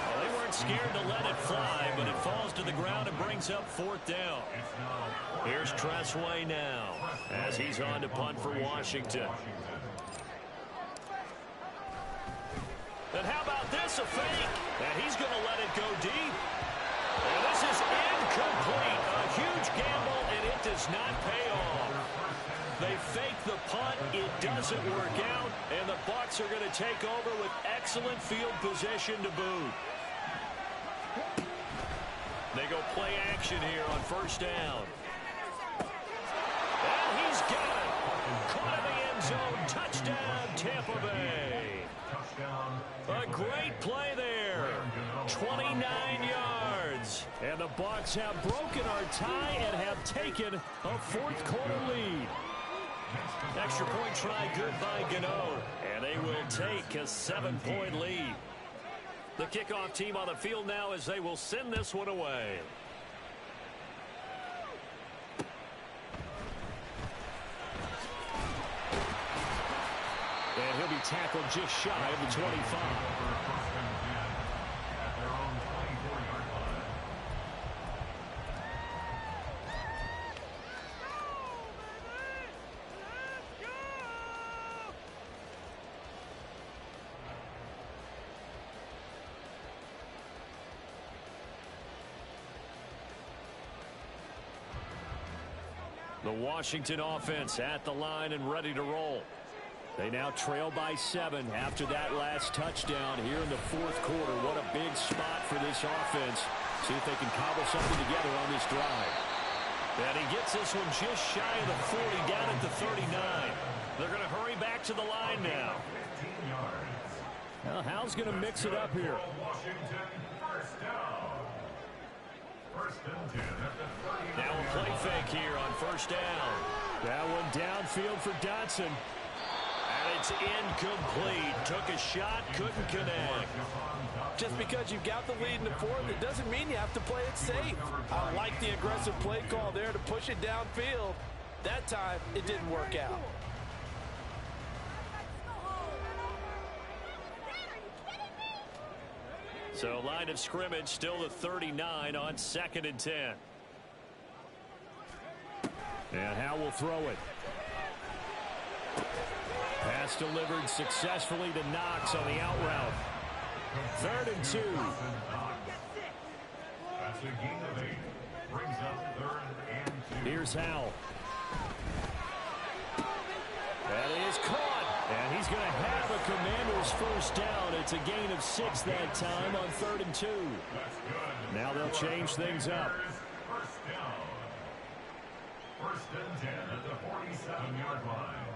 Well, they weren't scared to let it fly, but it falls to the ground and brings up fourth down. Here's Tressway now as he's on to punt for Washington. And how about this, a fake? And he's going to let it go deep. And this is incomplete. A huge gamble, and it does not pay off. They fake the punt. It doesn't work out, and the Bucs are going to take over with excellent field position to boot. They go play action here on first down. And he's got it. Caught in the end zone. Touchdown, Tampa Bay. A great play there. 29 yards. And the Bucs have broken our tie and have taken a fourth quarter lead. Extra point try good by Gano. And they will take a 7-point lead. The kickoff team on the field now as they will send this one away. And he'll be tackled just shy of the 25. The Washington offense at the line and ready to roll. They now trail by 7 after that last touchdown here in the fourth quarter. What a big spot for this offense. See if they can cobble something together on this drive. And he gets this one just shy of the 40, down at the 39. They're going to hurry back to the line now. Well, Hal's going to mix it up here. Now a play fake here on first down. That one downfield for Dotson. And it's incomplete. Took a shot, couldn't connect. Just because you've got the lead in the fourth, it doesn't mean you have to play it safe. I like the aggressive play call there to push it downfield. That time, it didn't work out. So line of scrimmage still the 39 on 2nd and 10. And Hal will throw it. Pass delivered successfully to Knox on the out route. 3rd and 2. Here's Hal. That is caught. And he's going to have a Commander's first down. It's a gain of 6 that time on 3rd and 2. Now they'll change things up. First and 10 at the 47-yard line.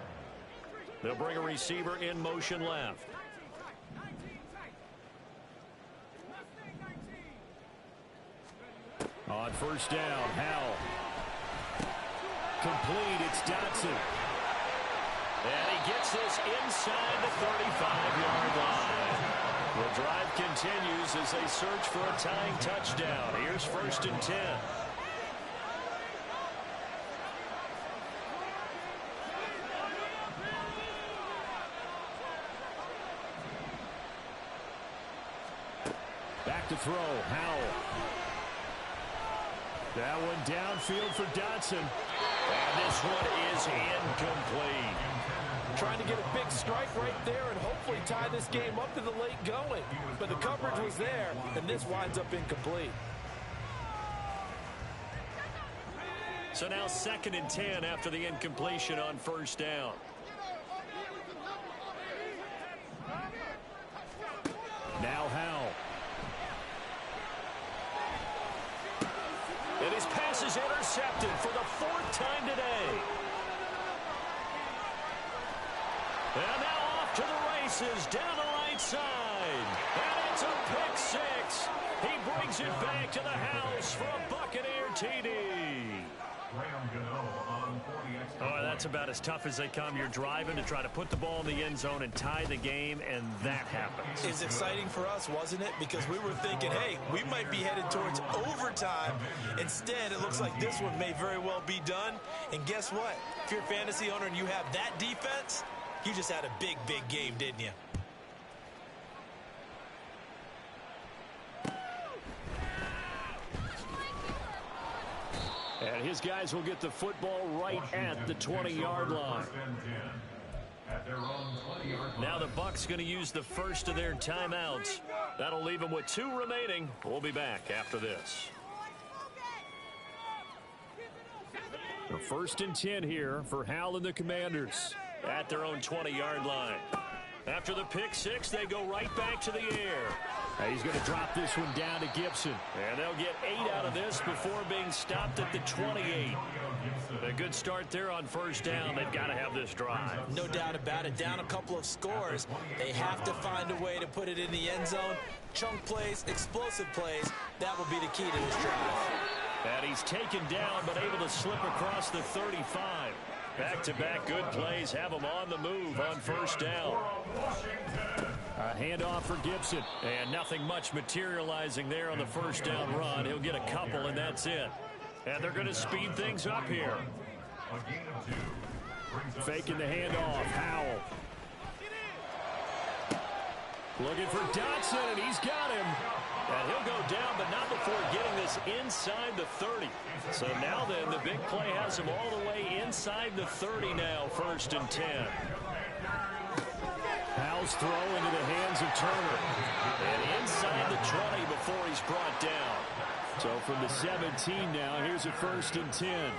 They'll bring a receiver in motion left. On first down, Hal. Complete, it's Dotson. And he gets this inside the 35-yard line. The drive continues as they search for a tying touchdown. Here's 1st and 10. Back to throw, Howell. That one downfield for Dotson. And this one is incomplete. Trying to get a big strike right there and hopefully tie this game up to the late going. But the coverage was there, and this winds up incomplete. So now 2nd and 10 after the incompletion on first down. Now Howell. And his pass is intercepted for the 4th time today. And now off to the races down the right side. And it's a pick 6. He brings it back to the house for a Buccaneer TD. Oh, that's about as tough as they come. You're driving to try to put the ball in the end zone and tie the game, and that happens. It's exciting for us, wasn't it? Because we were thinking, hey, we might be headed towards overtime. Instead, it looks like this one may very well be done. And guess what? If you're a fantasy owner and you have that defense, you just had a big, big game, didn't you? And his guys will get the football right at the 20-yard line. Now the Bucs going to use the first of their timeouts. That'll leave them with 2 remaining. We'll be back after this. The 1st and 10 here for Hal and the Commanders. At their own 20-yard line. After the pick 6, they go right back to the air. And he's going to drop this one down to Gibson. And they'll get 8 out of this before being stopped at the 28. A good start there on first down. They've got to have this drive. No doubt about it. Down a couple of scores. They have to find a way to put it in the end zone. Chunk plays, explosive plays. That will be the key to this drive. And he's taken down but able to slip across the 35. Back-to-back good plays have him on the move on first down. A handoff for Gibson. And nothing much materializing there on the first down run. He'll get a couple, and that's it. And they're going to speed things up here. Faking the handoff. Howell. Looking for Dotson, and he's got him. And he'll go down, but not before getting this inside the 30. So now then, the big play has him all the way inside the 30 now, 1st and 10. Howell's throw into the hands of Turner. And inside the 20 before he's brought down. So from the 17 now, here's a 1st and 10.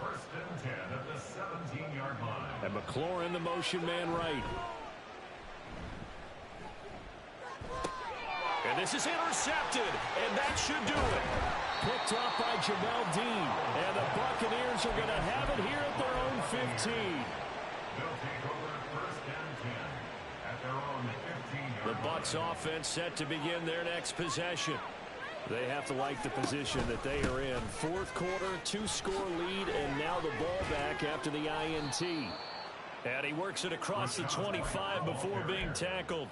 1st and 10 at the 17-yard line. And McLaurin, the motion man right. And this is intercepted, and that should do it. Picked off by Jamel Dean. And the Buccaneers are going to have it here at their own 15. They'll take over 1st and 10 at their own 15-yard line. The Bucs offense set to begin their next possession. They have to like the position that they are in. 4th quarter, 2-score lead, and now the ball back after the INT. And he works it across the 25 before being tackled.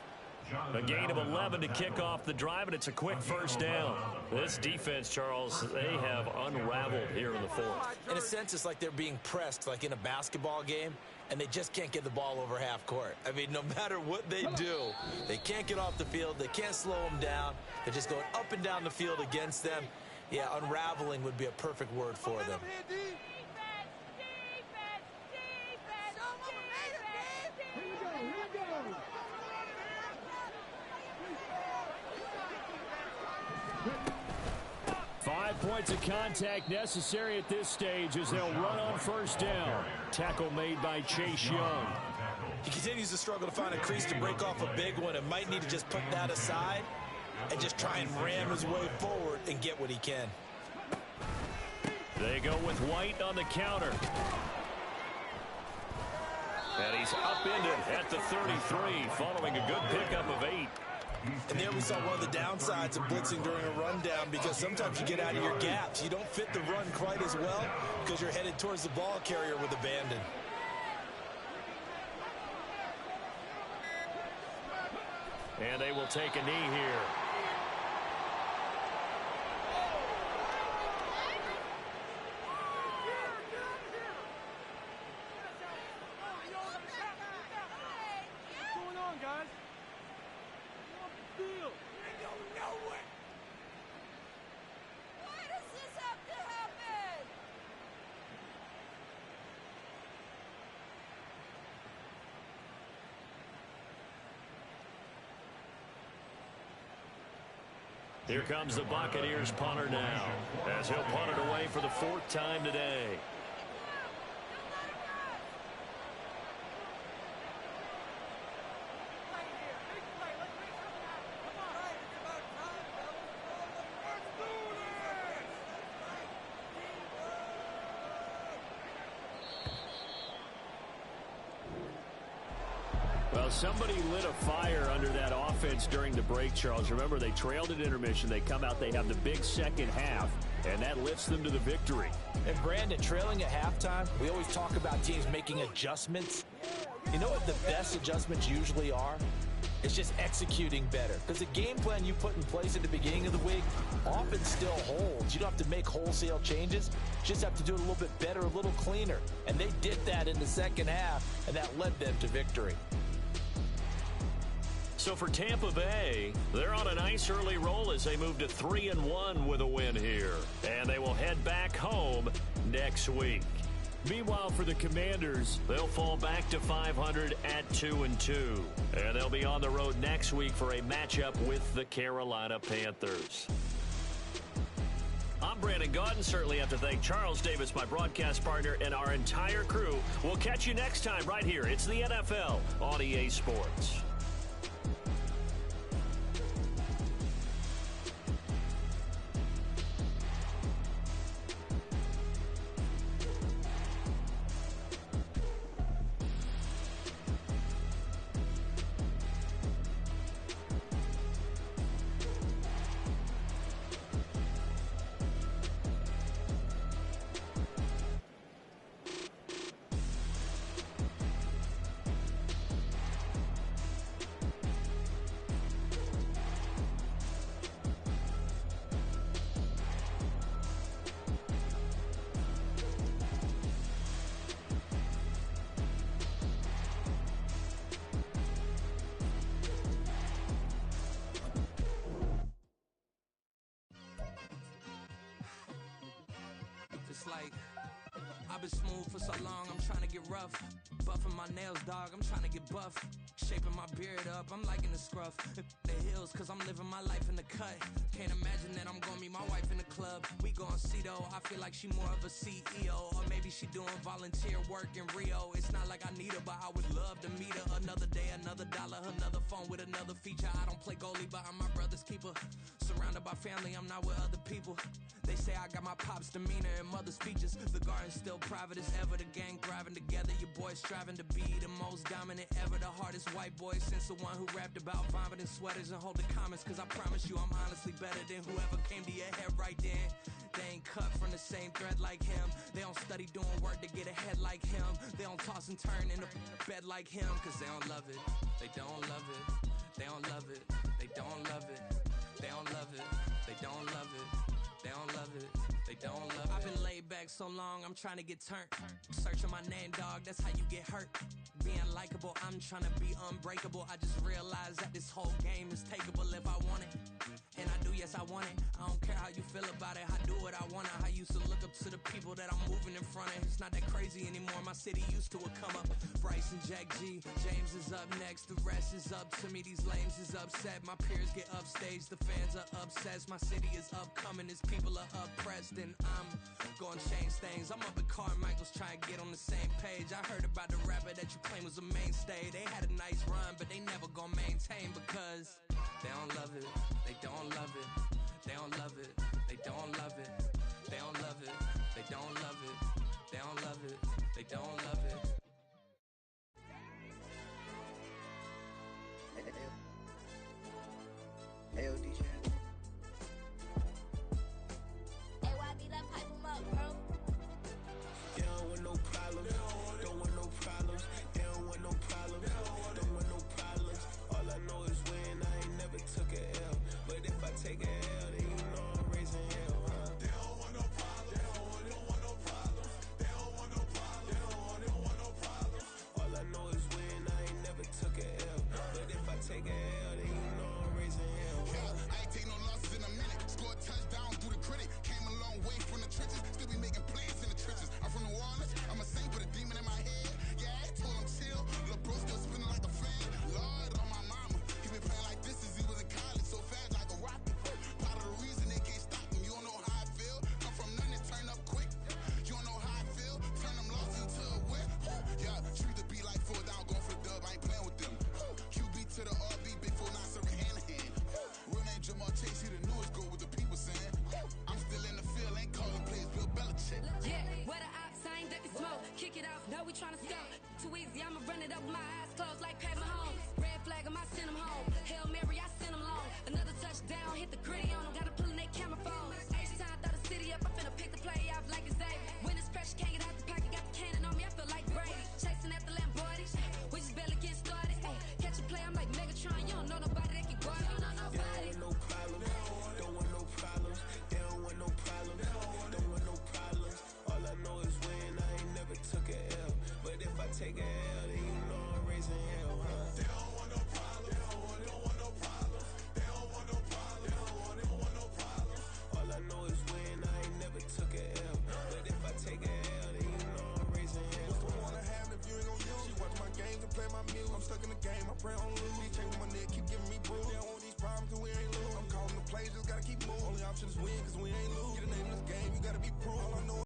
A gain of 11 to kick off the drive, and it's a quick first down. This defense, Charles, they have unraveled here in the 4th. In a sense, it's like they're being pressed, like in a basketball game, and they just can't get the ball over half court. I mean, no matter what they do, they can't get off the field. They can't slow them down. They're just going up and down the field against them. Yeah, unraveling would be a perfect word for them. 5 points of contact necessary at this stage as they'll run on first down. Tackle made by Chase Young. He continues to struggle to find a crease to break off a big one and might need to just put that aside and just try and ram his way forward and get what he can. They go with White on the counter. And he's upended at the 33 following a good pickup of 8. And there we saw one of the downsides of blitzing during a rundown, because sometimes you get out of your gaps. You don't fit the run quite as well because you're headed towards the ball carrier with abandon. And they will take a knee here. Here comes the Buccaneers punter now, as he'll punt it away for the 4th time today. Well, somebody lit a fire under that offense during the break, Charles. Remember, they trailed at intermission. They come out, they have the big second half, and that lifts them to the victory. And Brandon, trailing at halftime, we always talk about teams making adjustments. You know what the best adjustments usually are? It's just executing better. Because the game plan you put in place at the beginning of the week often still holds. You don't have to make wholesale changes. You just have to do it a little bit better, a little cleaner. And they did that in the second half, and that led them to victory. So for Tampa Bay, they're on a nice early roll as they move to 3-1 with a win here. And they will head back home next week. Meanwhile, for the Commanders, they'll fall back to 500 at 2-2. And they'll be on the road next week for a matchup with the Carolina Panthers. I'm Brandon Gaudin. Certainly have to thank Charles Davis, my broadcast partner, and our entire crew. We'll catch you next time right here. It's the NFL on EA Sports. Like, I've been smooth for so long, I'm trying to get rough. Buffing my nails, dog, I'm trying to get buff. Shaping my beard up, I'm liking the scruff. The hills, cause I'm living my life in the cut. Can't imagine that I'm gonna meet my wife in the club. We gon' see though, I feel like she more of a CEO. Or maybe she doing volunteer work in Rio. It's not like I need her, but I would love to meet her. Another day, another dollar, another phone with another feature. I don't play goalie, but I'm my brother's keeper. Surrounded by family, I'm not with other people. They say I got my pop's demeanor and mother's features. The garden's still private as ever. The gang thriving together. Your boys striving to be the most dominant ever. The hardest white boy since the one who rapped about vomiting sweaters and holding comments. Cause I promise you I'm honestly better than whoever came to your head right then. They ain't cut from the same thread like him. They don't study doing work to get ahead like him. They don't toss and turn in the bed like him. Cause they don't love it. They don't love it. They don't love it. They don't love it. They don't love it. They don't love it. They don't love it, they don't love it. I've been laid back so long, I'm trying to get turned. Searching my name, dog, that's how you get hurt. Being likable, I'm trying to be unbreakable. I just realized that this whole game is takeable if I want it. And I do, yes, I want it. I don't care how you feel about it, I do what I want. I used to look up to the people that I'm moving in front of. It's not that crazy anymore, my city used to come up. Bryce and Jack G, James is up next. The rest is up to me, these lames is upset. My peers get upstaged, the fans are obsessed. My city is upcoming, its people are oppressed. And I'm gonna change things. I'm up at Carmichael's trying to get on the same page. I heard about the rapper that you claim was a mainstay. They had a nice run, but they never gonna maintain because they don't love it, they don't love it, they don't love it, they don't love it, they don't love it, they don't love it, they don't love it, they don't love it. Hey, DJ. Hey, why be that pipe 'em up, bro? They don't want no problems. Don't want no problems. They don't want no problems. Don't want no problems. All I know is win. I ain't never took a L. But if I take a L, then you know I'm raising hell, huh? They don't want no problems. They don't want no problems. They don't want no problems. They don't want no problems. All I know is win. I ain't never took a L. But if I take a L, then you know I'm raising hell, huh? Yeah, I ain't take no losses in a minute. Scored touchdown through the critic. Came a long way from the trenches. Still be making plays in the trenches. I'm from New Orleans. I'm a saint with a demon in my head. Yeah, I told him chill. Lil' bro still spinning like a fan. Lord on my mama. He been playing like this since he was in college. So fast like a rocket. Part of the reason they can't stop him. You don't know how I feel. Come from nothing, turn up quick. You don't know how I feel. Turn them losses into a win. Yeah, treat the beat like 4 down, going for the dub. I ain't playing with them. QB to the RB, big 4 9 serving hand in hand. Real name Jamal Chase, he the newest goal with the people saying. I'm still in the field, ain't calling plays, Bill Belichick. Yeah, where the ops, I ain't ducking smoke. Kick it off, know we tryna score. Too easy, I'ma run it up with my eyes closed like Pat Mahomes. Red flag, I send them home. Hail Mary, I send them long. Another touchdown, hit the gritty on them. Gotta pull in they camera phones. H-time, throw the city up, I finna pick the play off like it's Xavier. When it's pressure, can't get out the pocket, got the cannon on me, I feel like Brady. Chasing after Lamborghini, we just barely get started. Ay, catch a play, I'm like Megatron, you don't know nobody that can guard it. You know nobody. They don't want no problems. Don't want no problems. They don't want no problems. Don't want no problems. All I know is win. I ain't never took a L. But if I take a L, then you know I'm raising hell, huh? They don't want no problems. I'm stuck in the game, I pray on lose. These chains on my neck keep giving me bruise. They don't want these problems cause we ain't lose. I'm calling the plays, just gotta keep moving. Only option is win cause we ain't lose. Get a name in this game, you gotta be proof. All I know